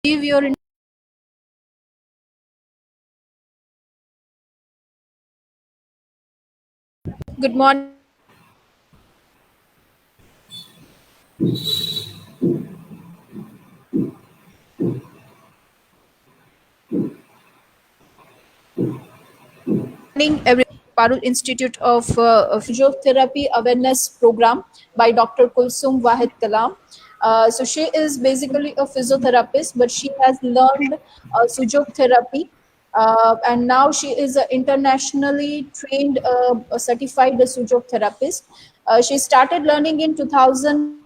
Give your good morning. Morning, every Parul Institute of Physiotherapy Awareness Program by Dr. Kulsum Wahid Kalam. So she is basically a physiotherapist, but she has learned Sujok therapy, and now she is an internationally trained, a certified Sujok therapist. She started learning in 2000.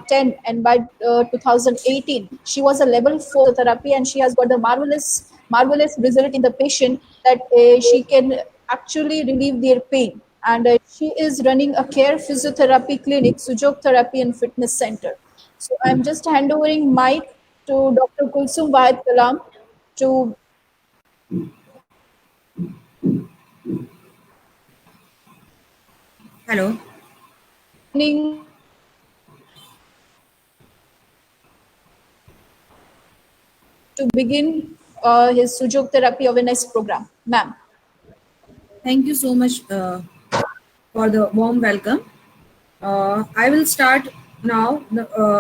10, and by 2018 she was a level 4 therapy, and she has got the marvelous result in the patient that she can actually relieve their pain, and she is running a care physiotherapy clinic, Sujok Therapy and Fitness Center. So I'm just handovering mic to Dr. Kulsum Wahid Kalam to Hello. to begin his Sujok Therapy Awareness Program. Ma'am. Thank you so much for the warm welcome. I will start now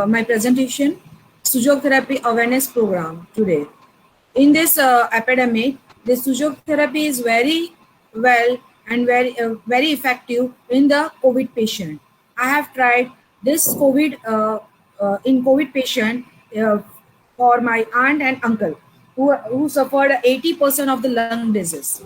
my presentation, Sujok Therapy Awareness Program today. In this epidemic, the Sujok therapy is very well and very effective in the COVID patient. I have tried this in COVID patient for my aunt and uncle who suffered 80% of the lung disease.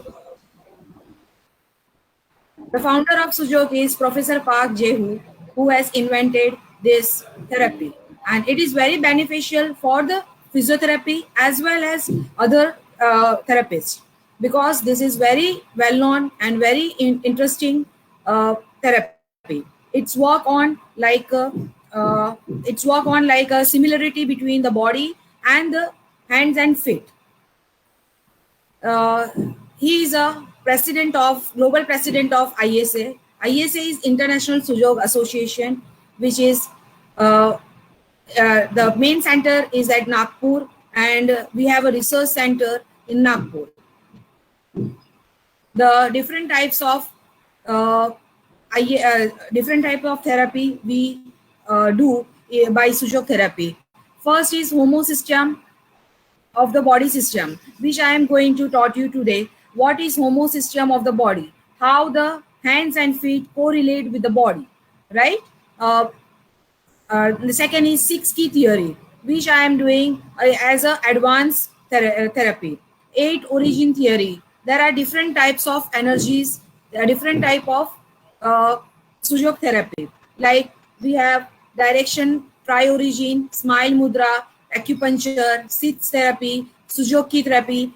The founder of Sujok is Professor Park Jehu, who has invented this therapy. And it is very beneficial for the physiotherapy as well as other therapists, because this is very well known and very interesting therapy. It's work on like a similarity between the body and the hands and feet. He is a global president of ISA. ISA is International Sujok Association, which is the main center is at Nagpur, and we have a research center in Nagpur. The different types of therapy we do by Sujok therapy. First is homosystem of the body system, which I am going to taught you today. What is homosystem of the body? How the hands and feet correlate with the body, right? The second is 6 key theory, which I am doing as a advanced therapy. 8 origin theory. There are different types of energies. There are different type of Sujok therapy. Like we have direction, tri-origin, smile mudra, acupuncture, sits therapy, Sujoki therapy,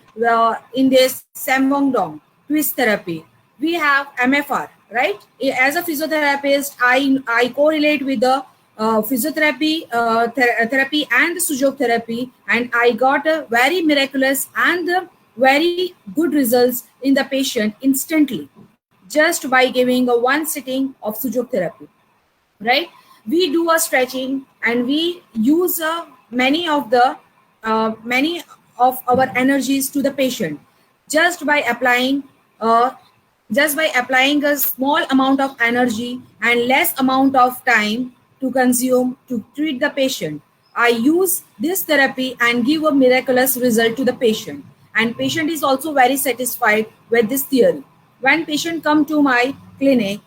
in this Samwong Dong, twist therapy. We have MFR, right? As a physiotherapist, I correlate with the physiotherapy therapy and the Sujok therapy, and I got a very miraculous and very good results in the patient instantly, just by giving a one sitting of Sujok therapy, right? We do a stretching and we use many of our energies to the patient just by applying a small amount of energy and less amount of time to consume to treat the patient. I use this therapy and give a miraculous result to the patient, and patient is also very satisfied with this theory. When patient come to my clinic,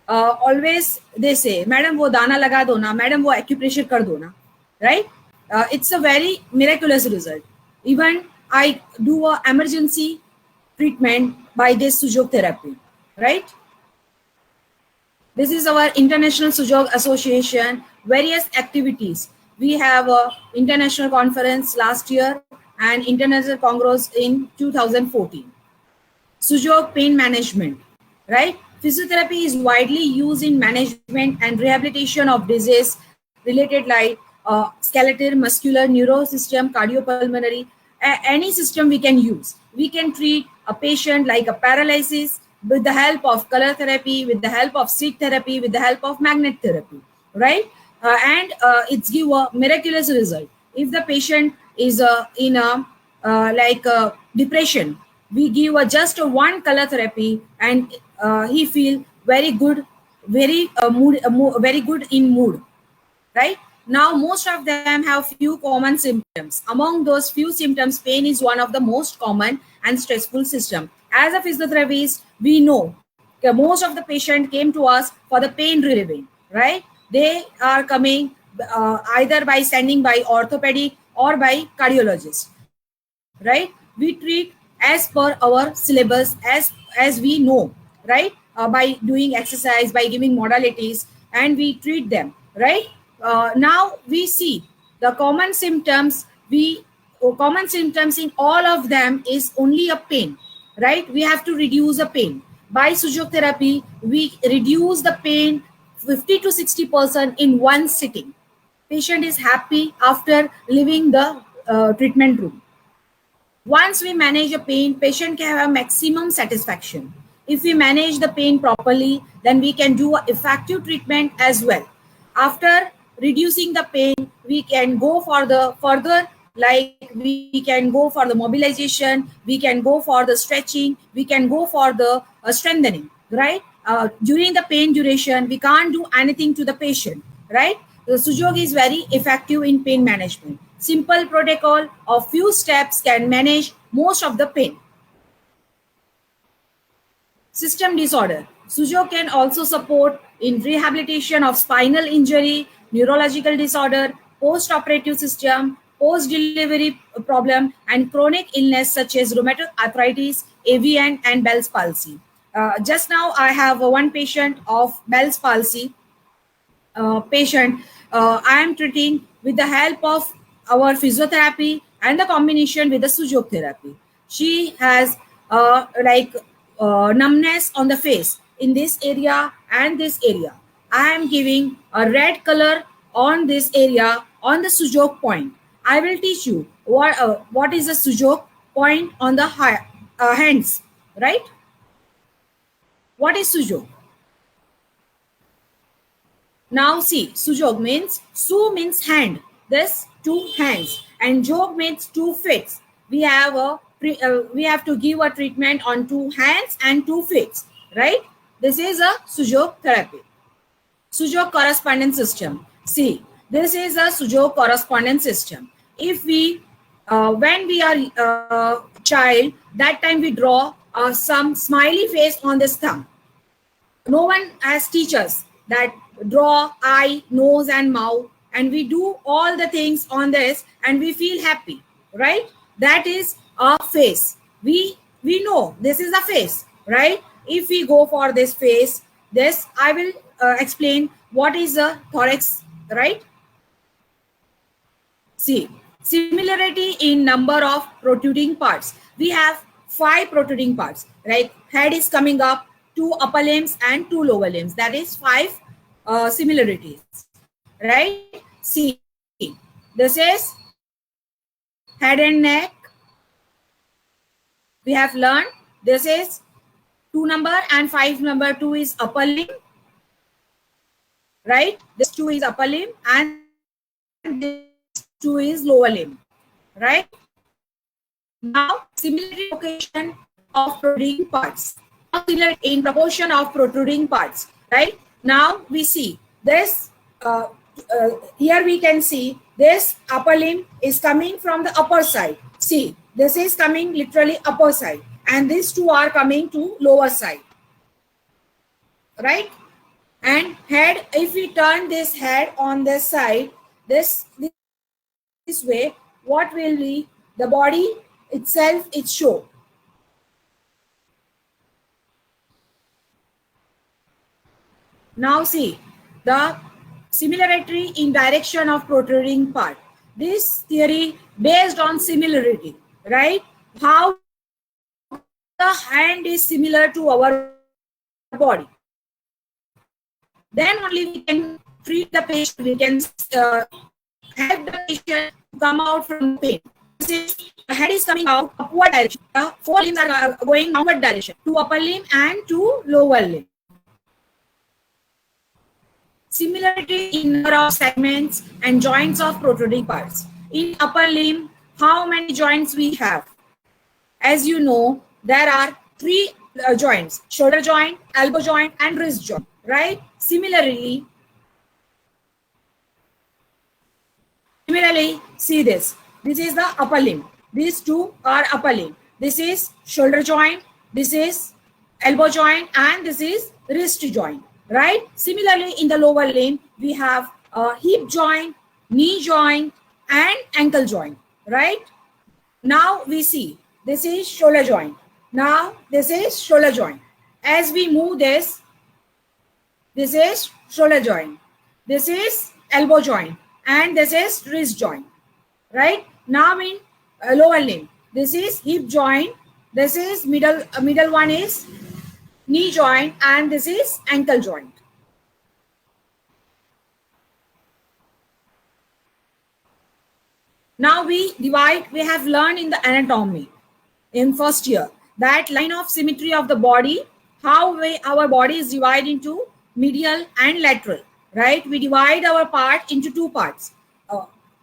always they say, madam wo dana laga do na, madam wo acupressure kar do na, right? It's a very miraculous result. Even I do a emergency treatment by this Sujok therapy, right? This is our International Sujok Association, various activities. We have a international conference last year and international congress in 2014. Sujok pain management, right? Physiotherapy is widely used in management and rehabilitation of disease related like skeletal, muscular, neuro system, cardiopulmonary, any system we can use. We can treat a patient like a paralysis with the help of color therapy, with the help of seat therapy, with the help of magnet therapy, right? And it's give a miraculous result. If the patient is in a depression, we give just a one color therapy, and he feel very good, very very good in mood, right? Now most of them have few common symptoms. Among those few symptoms, pain is one of the most common and stressful system. As a physiotherapist, we know that most of the patient came to us for the pain relieving, right? They are coming either by sending by orthopedic or by cardiologist, right? We treat as per our syllabus, as we know, right? By doing exercise, by giving modalities, and we treat them, right? Now we see the common symptoms. Common symptoms in all of them is only a pain, right? We have to reduce the pain. By Sujok therapy, we reduce the pain 50 to 60% in one sitting. Patient is happy after leaving the treatment room. Once we manage a pain, patient can have maximum satisfaction. If we manage the pain properly, then we can do effective treatment as well. After reducing the pain, we can go for the further, like we can go for the mobilization, we can go for the stretching, we can go for the strengthening, right? During the pain duration, we can't do anything to the patient, right? The Sujok is very effective in pain management. Simple protocol of few steps can manage most of the pain. System disorder. Sujok can also support in rehabilitation of spinal injury, neurological disorder, post-operative system, post-delivery problem, and chronic illness such as rheumatoid arthritis, AVN, and Bell's palsy. Just now, I have one patient of Bell's palsy patient. I am treating with the help of our physiotherapy and the combination with the Sujok therapy. She has numbness on the face in this area and this area. I am giving a red color on this area on the Sujok point. I will teach you what is the Sujok point on the hands, right? What is Sujok? Now see, Sujok means, Su means hand, this two hands, and Jog means 2 feet. We have to give a treatment on 2 hands and 2 feet, right? This is a Sujok therapy. Sujok correspondence system. See, this is a Sujok correspondence system. If we, when we are child, that time we draw some smiley face on this thumb. No one has teachers that draw eye, nose, and mouth, and we do all the things on this, and we feel happy, right? That is a face. We know this is a face, right? If we go for this face, this I will explain what is a thorax, right? See, similarity in number of protruding parts. We have 5 protruding parts, right? Head is coming up, 2 upper limbs and 2 lower limbs. That is 5 similarities, right? See, this is head and neck. We have learned this is 2 number and 5 number. 2 is upper limb, right? This 2 is upper limb and this 2 is lower limb, right? Now, similarity location of protruding parts. Similar in proportion of protruding parts, right? Now we see this. Here we can see this upper limb is coming from the upper side. See, this is coming literally upper side, and these 2 are coming to lower side, right? And head, if we turn this head on this side, this way, what will be the body itself? It show. Now see the similarity in direction of protruding part. This theory based on similarity, right? How the hand is similar to our body. Then only we can treat the patient. We can help the patient to come out from pain. This is, the head is coming out upward direction. The four limbs are going downward direction to upper limb and to lower limb. Similarity in number of segments and joints of protruding parts. In upper limb, how many joints we have? As you know, there are three joints: shoulder joint, elbow joint, and wrist joint, right? Similarly, see this. This is the upper limb. These two are upper limb. This is shoulder joint, this is elbow joint, and this is wrist joint, right? Similarly, in the lower limb, we have hip joint, knee joint, and ankle joint, right? Now we see this is shoulder joint. Now this is shoulder joint. As we move this is shoulder joint. This is elbow joint, and this is wrist joint, right? Now in lower limb, this is hip joint. This is middle one is knee joint, and this is ankle joint. Now we divide. We have learned in the anatomy in first year that line of symmetry of the body, how our body is divided into medial and lateral, right? We divide our part into two parts,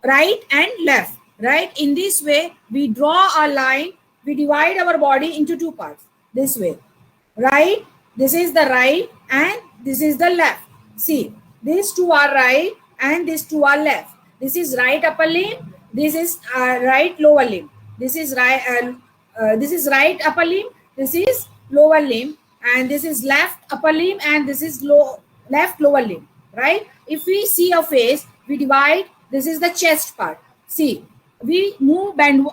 right and left, right? In this way, we draw a line. We divide our body into two parts this way, right? This is the right and this is the left. See, these two are right and these two are left. This is right upper limb. This is right lower limb. This is right upper limb. This is lower limb, and this is left upper limb, and this is left lower limb, right? If we see a face, we divide. This is the chest part. See, we move bend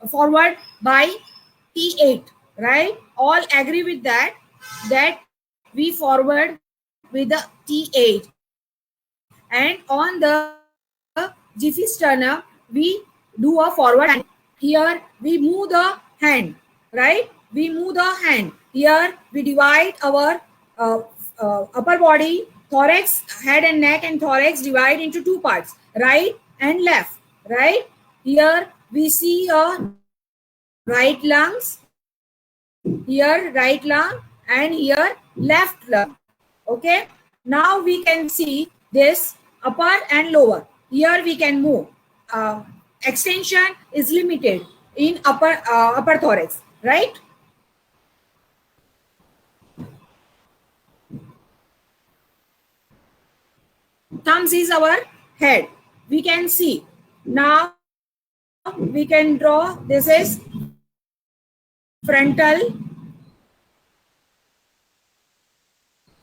forward by T8, right? All agree with that we forward with the T8, and on the Jiffy sternum we do a forward, and here we move the hand, right? We move the hand. Here we divide our upper body, thorax, head and neck and thorax divide into two parts, right and left, right? Here we see a right lungs, here right lung, and here left lung. Okay, now we can see this upper and lower. Here we can move. Extension is limited in upper thorax, right? Thumbs is our head. We can see. Now we can draw. This is frontal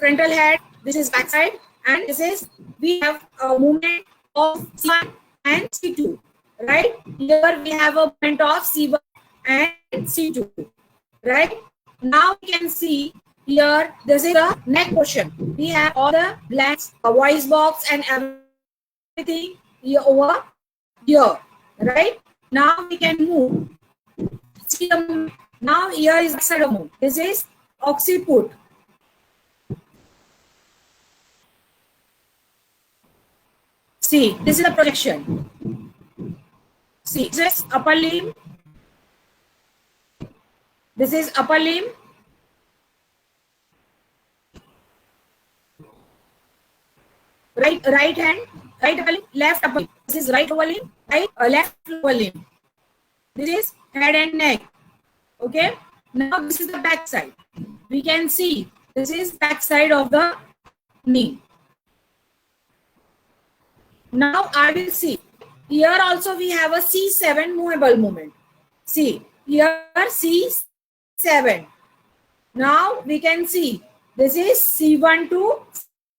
head. This is backside, and this is, we have a movement of C1 and C2, right? Here we have a movement of C1 and C2, right? Now we can see here, this is the neck portion. We have all the blanks, a voice box and everything here over here, right? Now we can move. See the movement. Now here is the side of move. This is occiput. See, this is the projection. See, this is upper limb. This is upper limb. Right hand, right upper limb, left upper limb. This is right lower limb, right, left lower limb. This is head and neck. Okay. Now this is the back side. We can see this is back side of the knee. Now I will see. Here also we have a C7 movable movement. See, here C7. Now we can see this is C1 to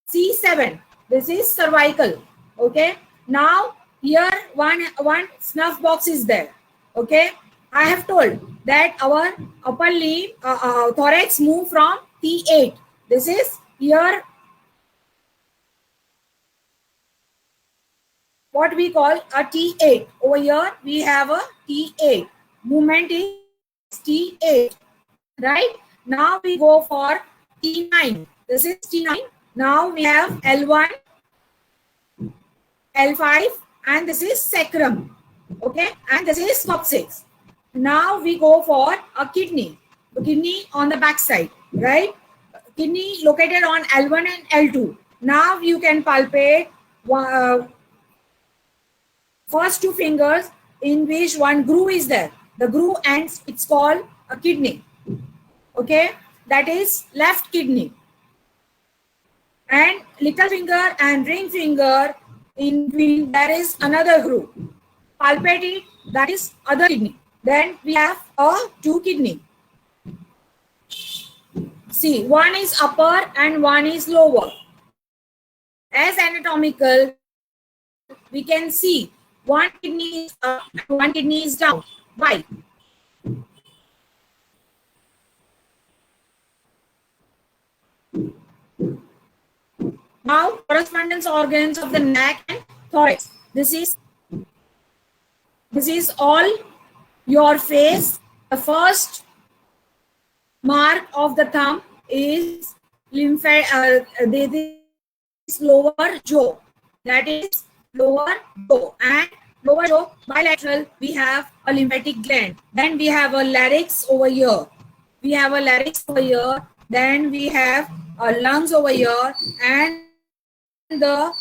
C7. This is cervical. Okay. Now here one snuff box is there. Okay. I have told that our upper limb, thorax move from T8. This is here what we call a T8. Over here we have a T8. Movement is T8, right? Now we go for T9. This is T9. Now we have L1, L5, and this is sacrum. Okay, and this is coccyx. Now we go for a kidney. The kidney on the back side, right? Kidney located on L1 and L2. Now you can palpate first two fingers in which one groove is there. The groove ends, it's called a kidney. Okay, that is left kidney. And little finger and ring finger, in between there is another groove. Palpate it, that is other kidney. Then we have a two kidney. See, one is upper and one is lower. As anatomical, we can see one kidney is up and one kidney is down. Why? Now, correspondence organs of the neck and thorax. This is all your face. The first mark of the thumb is this lower jaw. That is lower jaw, and lower jaw bilateral. We have a lymphatic gland. Then we have a larynx over here. We have a larynx over here. Then we have a lungs over here, and the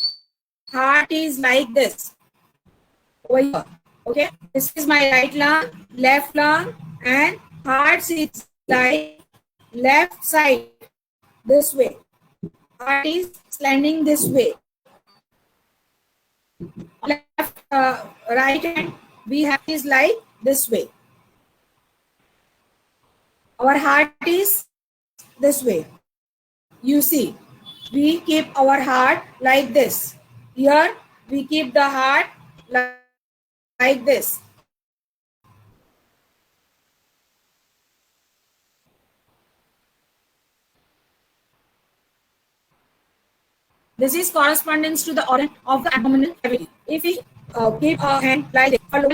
heart is like this over here. Okay, this is my right lung, left lung, and heart sits like left side this way. Heart is slanting this way. Left, right hand, we have is like this way. Our heart is this way. You see, we keep our heart like this. Here, we keep the heart like this. This is correspondence to the organ of the abdominal cavity. If we keep our hand like this, for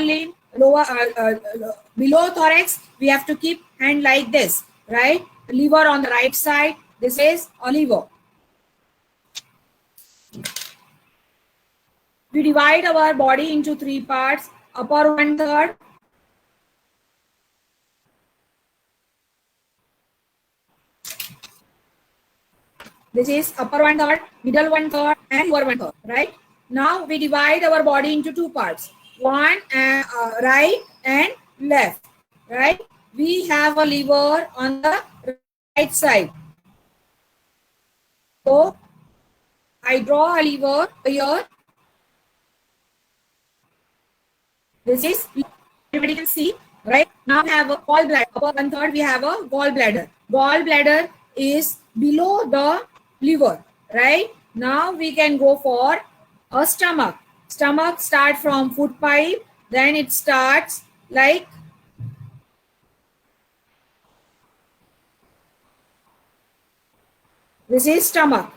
below thorax, we have to keep hand like this, right? Liver on the right side. This is a liver. We divide our body into three parts: upper 1/3, this is upper 1/3, middle 1/3, and lower 1/3, right? Now we divide our body into two parts, one right and left, right? We have a liver on the right side. So I draw a liver here. This is, everybody can see, right? Now we have a gallbladder. Upper 1/3, we have a gallbladder. Gallbladder is below the liver, right? Now we can go for a stomach. Stomach starts from food pipe, then it starts like this is stomach,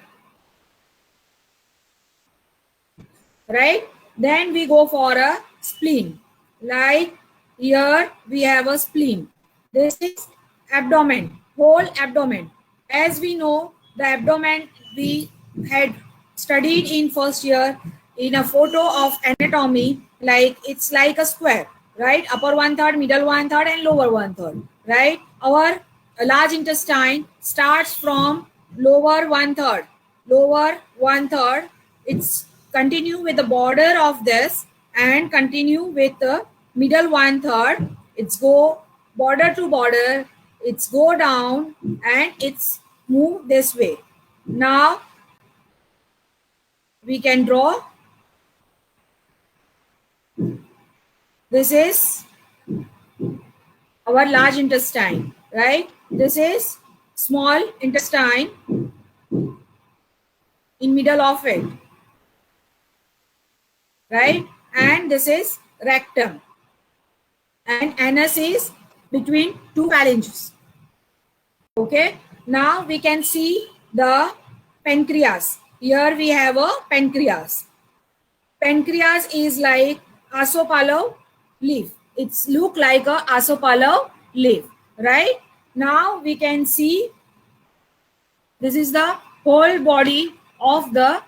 right? Then we go for a spleen. Like here we have a spleen. This is abdomen, whole abdomen. As we know, the abdomen we had studied in first year in a photo of anatomy, like it's like a square, right? Upper 1/3, middle 1/3, and lower 1/3, right? Our large intestine starts from lower 1/3. Lower 1/3, it's continue with the border of this and continue with the middle 1/3. It's go border to border, it's go down and it's move this way. Now we can draw. This is our large intestine, right? This is small intestine in middle of it, right? And this is rectum, and anus is between two phalanges. Okay, now we can see the pancreas. Here we have a pancreas. Pancreas is like asopalav leaf. It's look like a asopalav leaf, right? Now we can see this is the whole body of the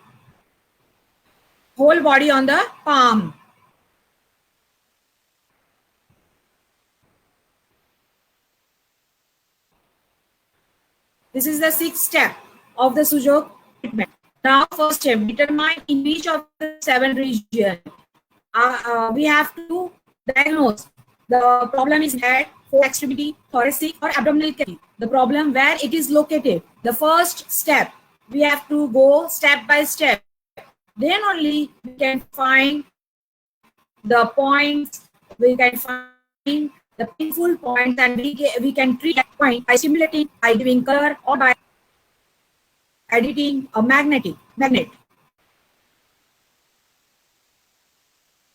whole body on the palm. This is the sixth step of the Sujok treatment. Now, first step, determine in which of the 7 regions we have to diagnose. The problem is head, fourth extremity, thoracic, or abdominal cavity. The problem where it is located. The first step, we have to go step by step. Then only we can find the points, we can find the painful points, and we can treat that point by stimulating, by giving color, or by editing a magnet.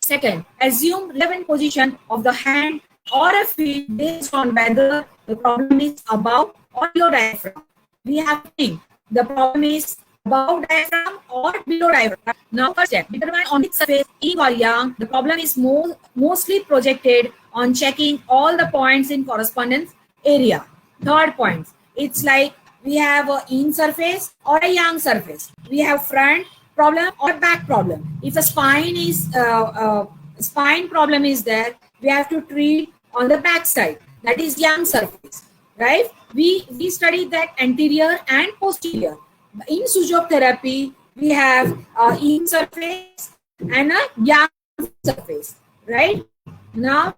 Second, assume relevant position of the hand or a feet based on whether the problem is above or below diaphragm. We have to think the problem is above diaphragm or below diaphragm. Now, first step, determine on which surface in or yang the problem is mostly projected on checking all the points in correspondence area. Third point, it's like we have a yin surface or a yang surface. We have front problem or back problem. If a spine problem is there, we have to treat on the back side. That is yang surface, right? We studied that anterior and posterior. In Sujok therapy, we have a yin surface and a yang surface, right? Now,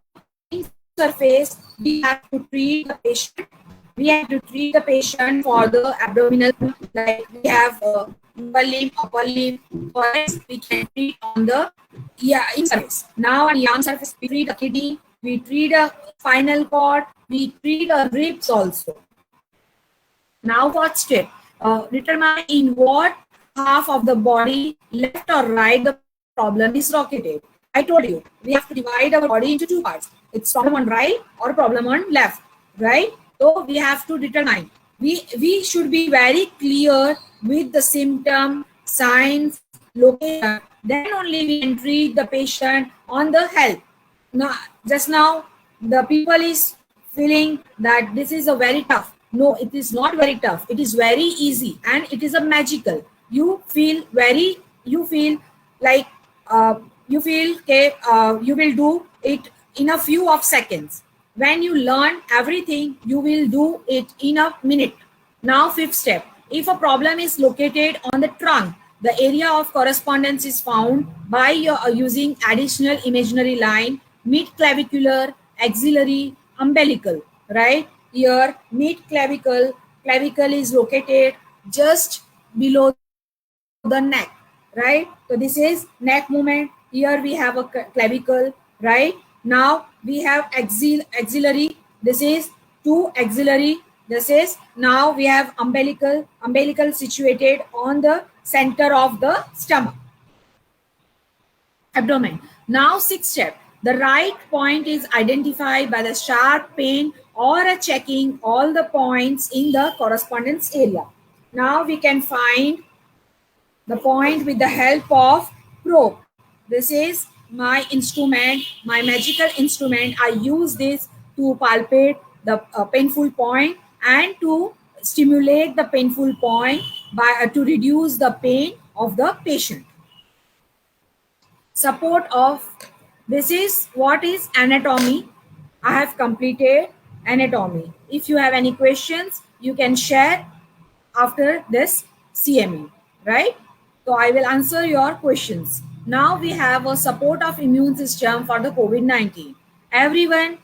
in surface, we have to treat the patient. We have to treat the patient for the abdominal, like we have lower limb, upper limb. First, we can treat on the yin surface. Now, on yang surface, we treat a kidney, we treat a spinal cord, we treat a ribs also. Now, what step? Determine in what half of the body, left or right, the problem is located. I told you, we have to divide our body into 2 parts. It's problem on right or problem on left, right? So we have to determine. We should be very clear with the symptom, signs, location. Then only we can treat the patient on the health. Now, just now, the people is feeling that this is a very tough. No, it is not very tough. It is very easy and it is a magical. You feel like you will do it in a few of seconds. When you learn everything, you will do it in a minute. Now, fifth step. If a problem is located on the trunk, the area of correspondence is found by using additional imaginary line, mid-clavicular, axillary, umbilical, right? Here, mid-clavicle, clavicle is located just below the neck, right? So this is neck movement. Here we have a clavicle, right? Now we have axillary. This is 2 axillary. This is now we have umbilical situated on the center of the stomach, abdomen. Now, sixth step. The right point is identified by the sharp pain or a checking all the points in the correspondence area. Now we can find the point with the help of probe. This is my instrument, my magical instrument. I use this to palpate the painful point and to stimulate the painful point by to reduce the pain of the patient. Support of this is what is anatomy. I have completed anatomy. If you have any questions, you can share after this CME, right? So I will answer your questions. Now we have a support of immune system for the COVID-19. Everyone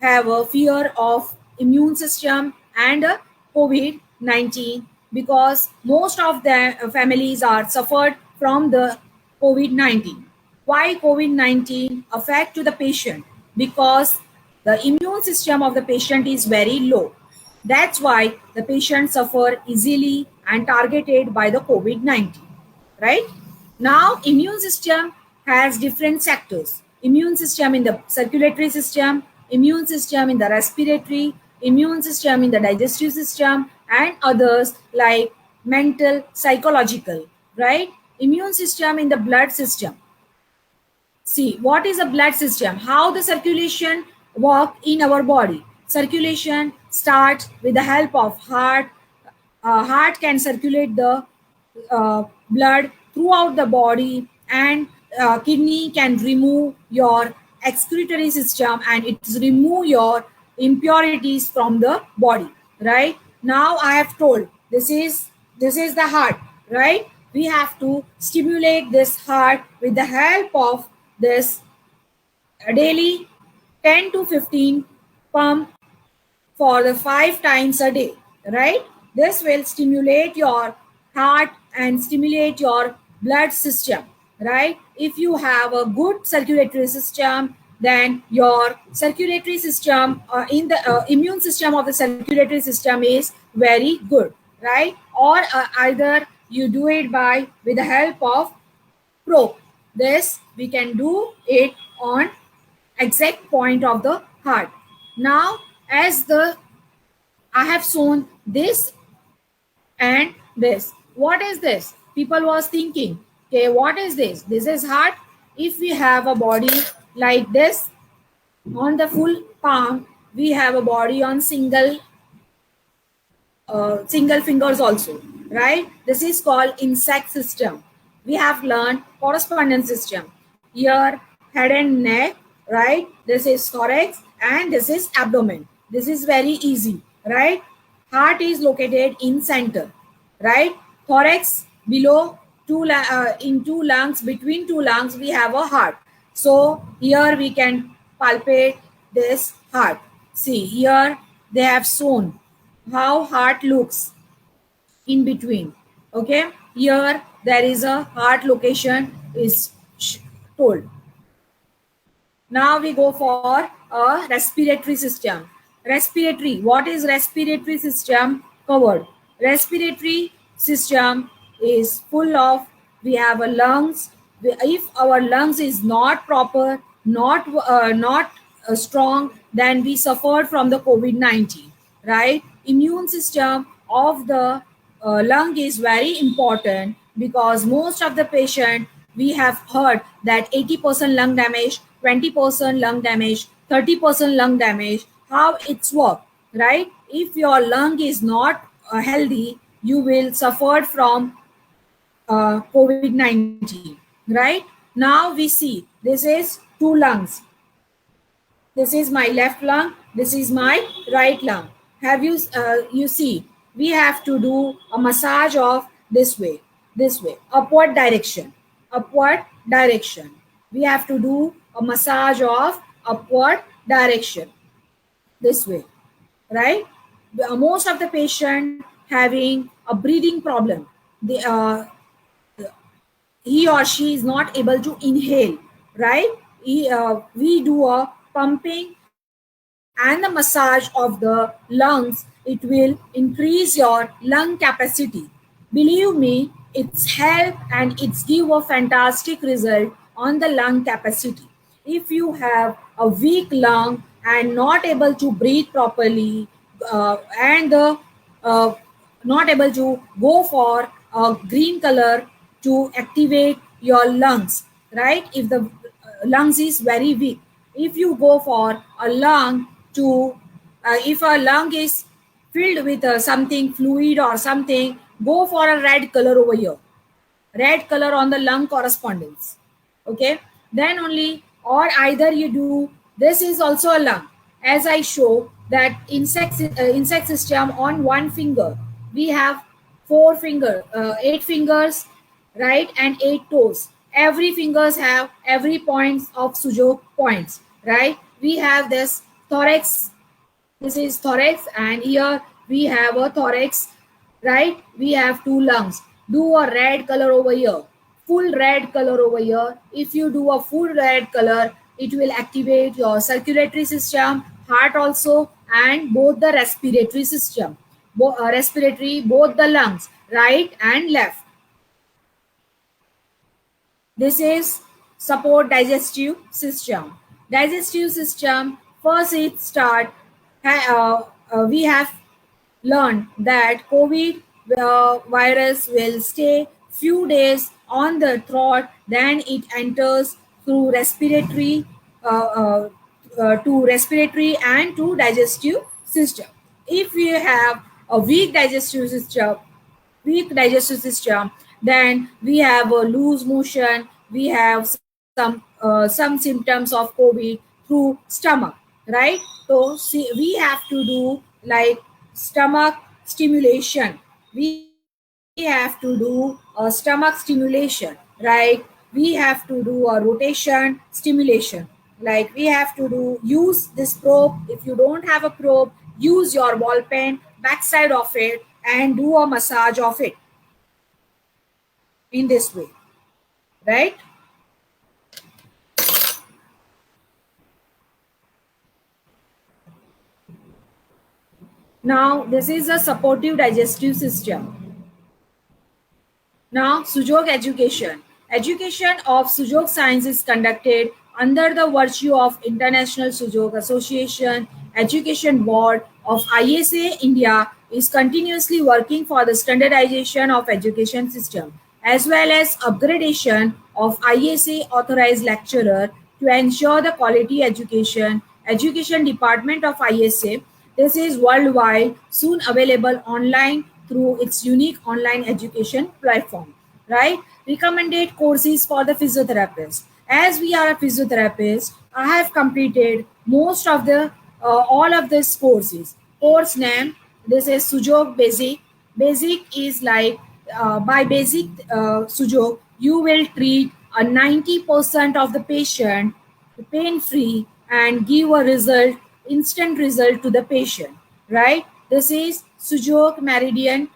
have a fear of immune system and COVID-19 because most of the families are suffered from the COVID-19. Why COVID-19 affect to the patient? Because the immune system of the patient is very low. That's why the patient suffer easily and targeted by the COVID-19, right? Now, immune system has different sectors. Immune system in the circulatory system, immune system in the respiratory, immune system in the digestive system, and others like mental, psychological, right? Immune system in the blood system. See, what is a blood system? How the circulation work in our body? Circulation starts with the help of heart. Heart can circulate the blood throughout the body, and kidney can remove your excretory system, and it remove your impurities from the body. Right now I have told this is the heart. Right, we have to stimulate this heart with the help of this daily 10 to 15 pump for the 5 times a day. Right, this will stimulate your heart and stimulate your blood system. Right, if you have a good circulatory system, then your circulatory system in the immune system of the circulatory system is very good. Right, or either you do it by with the help of probe. This we can do it on exact point of the heart. Now, as the I have shown this and this. What is this? People was thinking, okay, what is this? This is heart. If we have a body like this on the full palm, we have a body on single fingers also. Right? This is called insect system. We have learned correspondence system. Ear, head and neck. Right? This is thorax and this is abdomen. This is very easy. Right? Heart is located in center. Right? Thorax below in two lungs, between two lungs we have a heart. So here we can palpate this heart. See, here they have shown how heart looks in between. Okay, here there is a heart location is told. Now we go for a respiratory system. Respiratory, what is respiratory system covered? Respiratory system is full of, we have a lungs. If our lungs is not proper, not strong, then we suffer from the COVID-19. Right, immune system of the lung is very important, because most of the patient we have heard that 80% lung damage, 20% lung damage, 30% lung damage. How it's work? Right, if your lung is not healthy, you will suffer from COVID-19. Right, now we see this is two lungs. This is my left lung, this is my right lung. Have you see, we have to do a massage of this way, upward direction. We have to do a massage of upward direction, this way. Right, most of the patient having a breathing problem, he or she is not able to inhale. Right, we do a pumping and the massage of the lungs. It will increase your lung capacity. Believe me, it's help and it's give a fantastic result on the lung capacity. If you have a weak lung and not able to breathe properly, and not able to go for a green color to activate your lungs. Right, if the lungs is very weak, if you go for a lung to if a lung is filled with something fluid or something, go for a red color over here, red color on the lung correspondence. Okay, then only, or either you do, this is also a lung, as I show that insect system on one finger. We have 8 fingers. Right, and 8 toes. Every fingers have every points of Sujok points. Right, we have this thorax. This is thorax, and here we have a thorax. Right, we have 2 lungs. Do a red color over here, full red color over here. If you do a full red color, it will activate your circulatory system, heart also, and both the respiratory system. Both the lungs, right and left. This is support digestive system. Digestive system, first it start, we have learned that COVID virus will stay few days on the throat, then it enters through respiratory to respiratory and to digestive system. If we have a weak digestive system, Then we have a loose motion. We have some symptoms of COVID through stomach, right? So see, we have to do like stomach stimulation. We have to do a stomach stimulation, right? We have to do a rotation stimulation. Like we have to do use this probe. If you don't have a probe, use your ball pen backside of it and do a massage of it in this way, right? Now this is a supportive digestive system. Now, Sujok education. Education of Sujok science is conducted under the virtue of International Sujok Association. Education Board of ISA India is continuously working for the standardization of education system as well as upgradation of ISA authorized lecturer to ensure the quality education. Education Department of ISA. This is worldwide, soon available online through its unique online education platform, right? Recommended courses for the physiotherapist. As we are a physiotherapist, I have completed most of the all of these courses. Course name, this is Sujok Basic. Basic is like by basic Sujok, you will treat a 90% of the patient pain free and give a result, instant result to the patient, right? This is Sujok Meridian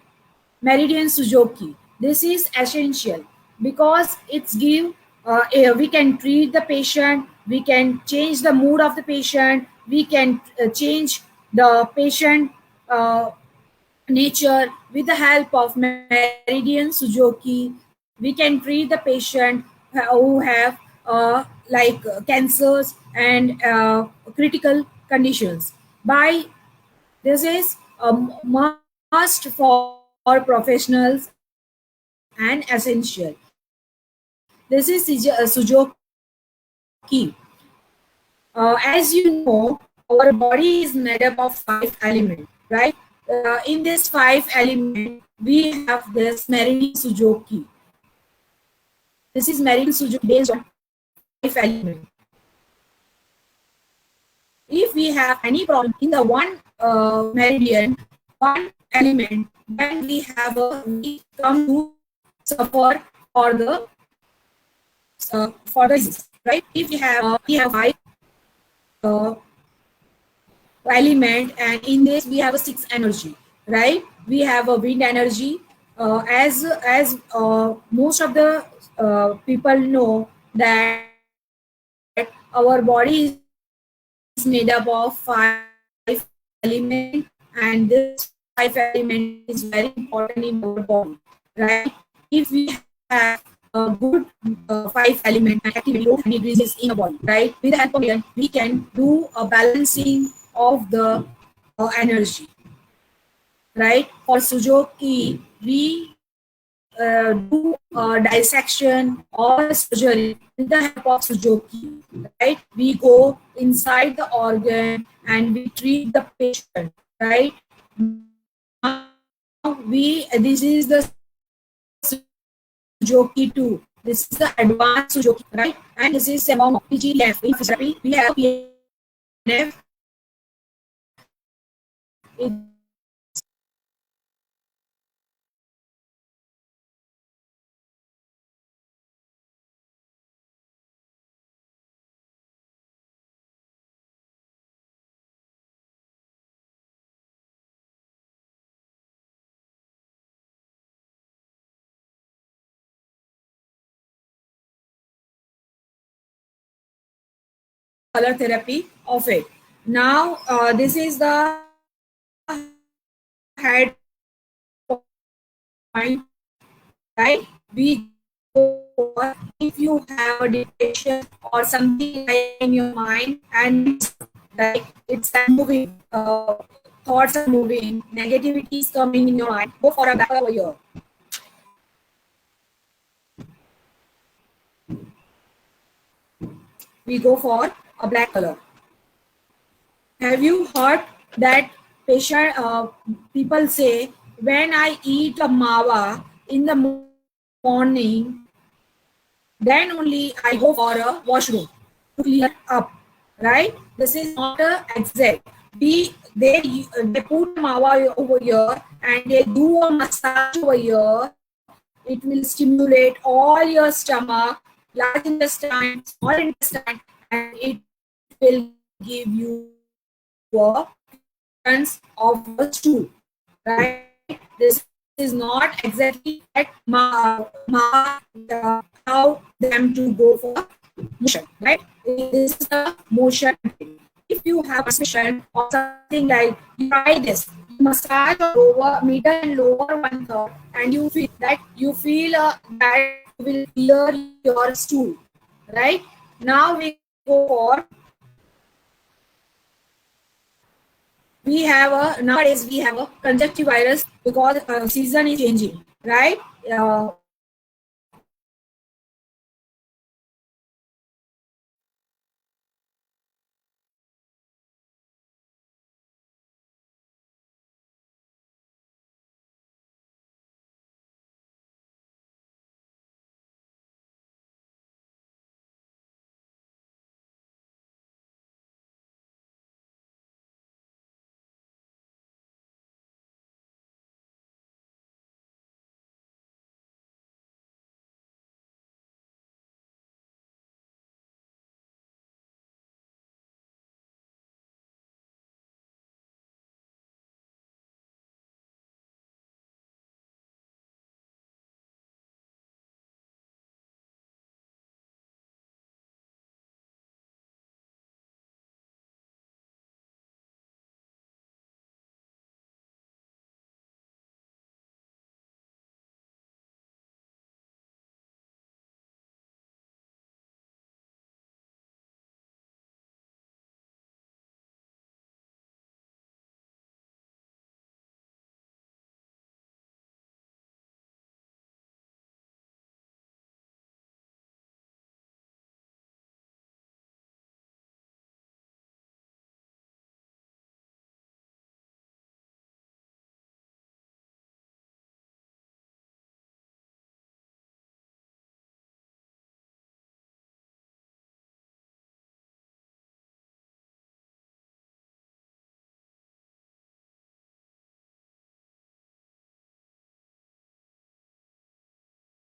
Sujoki. This is essential because it's give we can treat the patient, we can change the mood of the patient, we can change the patient nature with the help of Meridian Sujoki. We can treat the patient who have cancers and critical conditions. By this is a must for professionals and essential. This is Sujoki. As you know, our body is made up of 5 elements, right? In this 5 element, we have this Meridian Sujoki. This is Meridian Sujoki based on 5 elements. If we have any problem in the one meridian, one element, then we come to suffer for the disease, right? If we have 5 element, and in this we have a 6 energy, right? We have a wind energy. As most of the people know that our body is made up of 5 element, and this 5 element is very important in our body, right? If we have a good 5 element activity, low decreases in our body, right? With the help of Meridian, we can do a balancing of the energy, right? For Sujoki, we do dissection or surgery with the help of Sujoki, right? We go inside the organ and we treat the patient, right? Now this is the Sujoki 2. This is the advanced Sujoki, right? And this is amount of PGF. In physiotherapy, we have PNF. Color therapy of it. Now, this is the head point, right? We go for if you have a depression or something like in your mind, and like it's moving, thoughts are moving, negativity is coming in your mind. Go for a back over here. We go for a black color. Have you heard that people say when I eat a mawa in the morning morning, then only I go for a washroom to clear up, right? This is not a exact. They put mawa over here and they do a massage over here. It will stimulate all your stomach, large intestine, small intestine, and it will give you a clearance of the stool, right? This is not exactly that allow them to go for motion, right? This is the motion. If you have constipation or something like, you try this, you massage your lower, middle and lower one third, and you feel that will clear your stool, right? Now we go for, we have a, nowadays we have a conjunctivitis because season is changing, right?